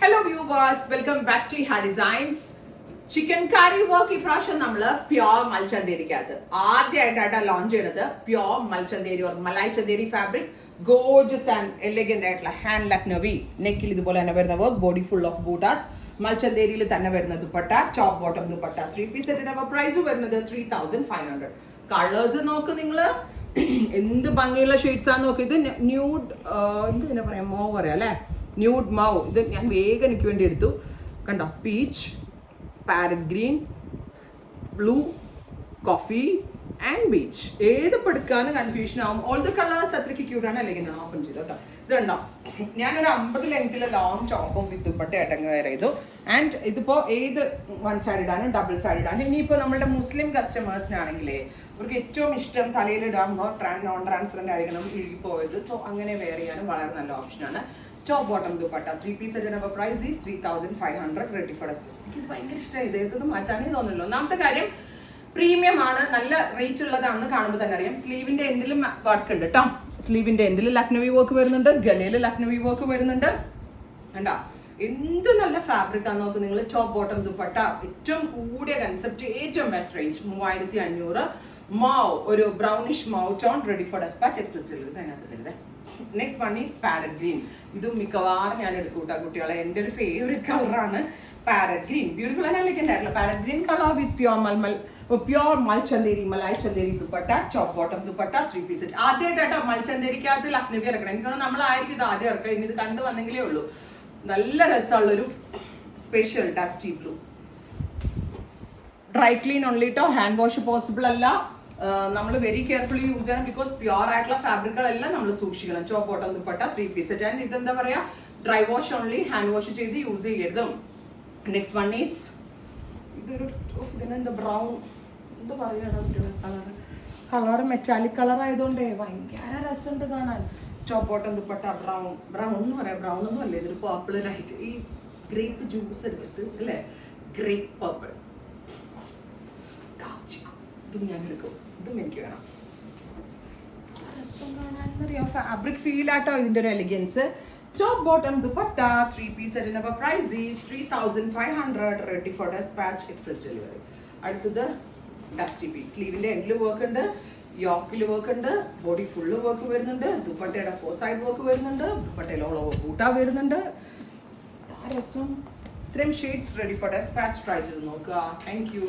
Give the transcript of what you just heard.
Hello viewers, welcome back to Iha Designs. Chikankari work ഇപ്രാവശ്യം നമ്മൾ pure മൽച്ചന്തേരിക്കകത്ത് ആദ്യമായിട്ടാണ് ലോഞ്ച് ചെയ്യുന്നത്. Pure Mulchanderi or malai Chanderi fabric, gorgeous and elegant ആയിട്ടുള്ള ഹാൻഡ് ലക്നവി, നെക്കിൽ ഇതുപോലെ തന്നെ വരുന്ന വർക്ക്, ബോഡി ഫുൾ ഓഫ് ബൂട്ടാസ്, മൽച്ചന്തേരിയിൽ തന്നെ വരുന്ന dupatta, top bottom dupatta, 3 piece സെറ്റിന്റെ പ്രൈസ് വരുന്നത് 3500. കളേഴ്സ് നോക്ക് നിങ്ങൾ, എന്ത് ഭംഗിയുള്ള ഷെയ്ഡ്സ് ആണ് നോക്ക്. ഇത് ന്യൂഡ് എന്ത് തന്നെ പറയാം, മോ പറയാം അല്ലേ, ന്യൂഡ് മൗ. ഇത് ഞാൻ വേഗം എനിക്ക് വേണ്ടി എടുത്തു. കണ്ടോ, peach, parrot green, blue, coffee and beach. ഏത് എടുക്കാനും കൺഫ്യൂഷൻ ആവും. ഓൾ ദ കളേഴ്സ് അത്രയ്ക്ക് ക്യൂട്ടാണ്. അല്ലെങ്കിൽ ഞാൻ ഓപ്പൺ ചെയ്തു കേട്ടോ. ഇതുണ്ടോ, ഞാനൊരു 50 ലെങ്ത്തിലെ ലോങ് ചോപ്പും വിത്ത് ദുപ്പട്ടയായിട്ട് വെയർ ചെയ്തു. ആൻഡ് ഇതിപ്പോൾ ഏത് വൺ സൈഡ് ആണ്, ഡബിൾ സൈഡ് ആണ്. ഇനിയിപ്പോൾ നമ്മുടെ മുസ്ലിം കസ്റ്റമേഴ്സിനാണെങ്കിലേ അവർക്ക് ഏറ്റവും ഇഷ്ടം തലയിലിടാകുമ്പോൾ നോൺ ട്രാൻസ്പെറൻറ്റ് ആയിരിക്കണം, ഇഴുകിപ്പോയത്. സോ അങ്ങനെ വെയർ ചെയ്യാനും വളരെ നല്ല ഓപ്ഷനാണ്. ടോപ്പ് ബോട്ടം ദുപ്പട്ട, 3 പീസ് സെറ്റിന്റെ price is 3500, ready for dispatch. എനിക്കിത് ഭയങ്കര ഇഷ്ടമായി. ഇതൊന്നും മാറ്റാനേ തോന്നുന്നില്ല. ഒന്നാമത്തെ കാര്യം പ്രീമിയം ആണ്, നല്ല റേറ്റ് ഉള്ളതാണെന്ന് കാണുമ്പോൾ തന്നെ അറിയാം. സ്ലീവിന്റെ എൻഡിലും വർക്ക് ഉണ്ട് കേട്ടോ. സ്ലീവിന്റെ എൻഡിൽ ലക്നവി വർക്ക് വരുന്നുണ്ട്, ഗലയിൽ ലക്നവി വർക്ക് വരുന്നുണ്ട്. കണ്ടാ എന്ത് നല്ല ഫാബ്രിക് ആണ് നോക്ക് നിങ്ങൾ. ടോപ്പ് ബോട്ടം ദുപ്പട്ട, ഏറ്റവും കൂടിയ കൺസെപ്റ്റ്, ഏറ്റവും ബെസ്റ്റ് റേഞ്ച് 3500. മാവ്, ഒരു brownish mauve tone, ready for dispatch, express delivery അതിനകത്ത് തരുന്നത്. Next one is parrot green. ഇതും മിക്കവാറും ഞാൻ എടുക്കൂട്ടാ കുട്ടികളെ, എൻ്റെ ഒരു ഫേവറേറ്റ് കളറാണ് പാരറ്റ് ഗ്രീൻ. ബ്യൂട്ടിഫുൾ ആയിട്ടുള്ള parrot green colour with pure Mulchanderi, malai Chanderi dupatta, top bottom dupatta, 3 piece set. ആദ്യമായിട്ടോ മൽച്ചന്തേരിക്കകത്ത് ലക്നവി ഇറക്കണം. എനിക്കാണ് നമ്മളായിരിക്കും ഇത് ആദ്യം ഇറക്കുക. ഇനി ഇത് കണ്ടു വന്നെങ്കിലേ ഉള്ളൂ. നല്ല രസമുള്ളൊരു special dusty blue. Dry clean only ട്ടോ, ഹാൻഡ് വാഷ് പോസിബിൾ അല്ല. നമ്മൾ വെരി കെയർഫുള്ളി യൂസ് ചെയ്യണം. ബിക്കോസ് പ്യോർ ആയിട്ടുള്ള ഫാബ്രിക്കുകളെല്ലാം നമ്മൾ സൂക്ഷിക്കണം. Top bottom dupatta, 3 piece set. And ഇതെന്താ പറയാ, dry wash only, hand wash ചെയ്ത് യൂസ് ചെയ്യരുത്. നെക്സ്റ്റ് വൺ ഈസ് ഇതൊരു ഇതിനെന്താ ബ്രൗൺ, എന്താ പറയുക, കളർ മെറ്റാലിക് കളർ ആയതുകൊണ്ടേ ഭയങ്കര രസമുണ്ട് കാണാൻ. ടോപ്പ് ബോട്ടം ദുപ്പട്ട, ബ്രൗൺ എന്ന് പറയാം, ബ്രൗൺ ഒന്നും അല്ലേ, ഇതൊരു പർപ്പിൾ ലൈറ്റ്. ഈ ഗ്രേപ്സ് ജ്യൂസ് അടിച്ചിട്ട് അല്ലേ, ഗ്രേപ്പ് പർപ്പിൾ. ഇതും ഞാൻ എടുക്കും, ഇതും എനിക്ക് വേണം. രസം കാണാൻ, ഫാബ്രിക് ഫീൽ ആട്ടോ ഇതിന്റെ ഒരു elegance. Top bottom dupatta, 3 piece സെറ്റിന്റെ price is 3500, ready for dispatch, express delivery. അടുത്തത് ഡസ്റ്റി പീസ്. സ്ലീവിന്റെ എൻഡിൽ വർക്ക് ഉണ്ട്, യോക്കിൽ വർക്ക് ഉണ്ട്, ബോഡി ഫുള്ള് വർക്ക് വരുന്നുണ്ട്, ദുപ്പട്ടയുടെ 4 സൈഡ് വർക്ക് വരുന്നുണ്ട്, ദുപ്പട്ടയിൽ ഓൾ ഓവർ ബൂട്ട വരുന്നുണ്ട്. രസം. ഇത്രയും shades ready for dispatch. Try ചെയ്ത് നോക്കുക. Thank U.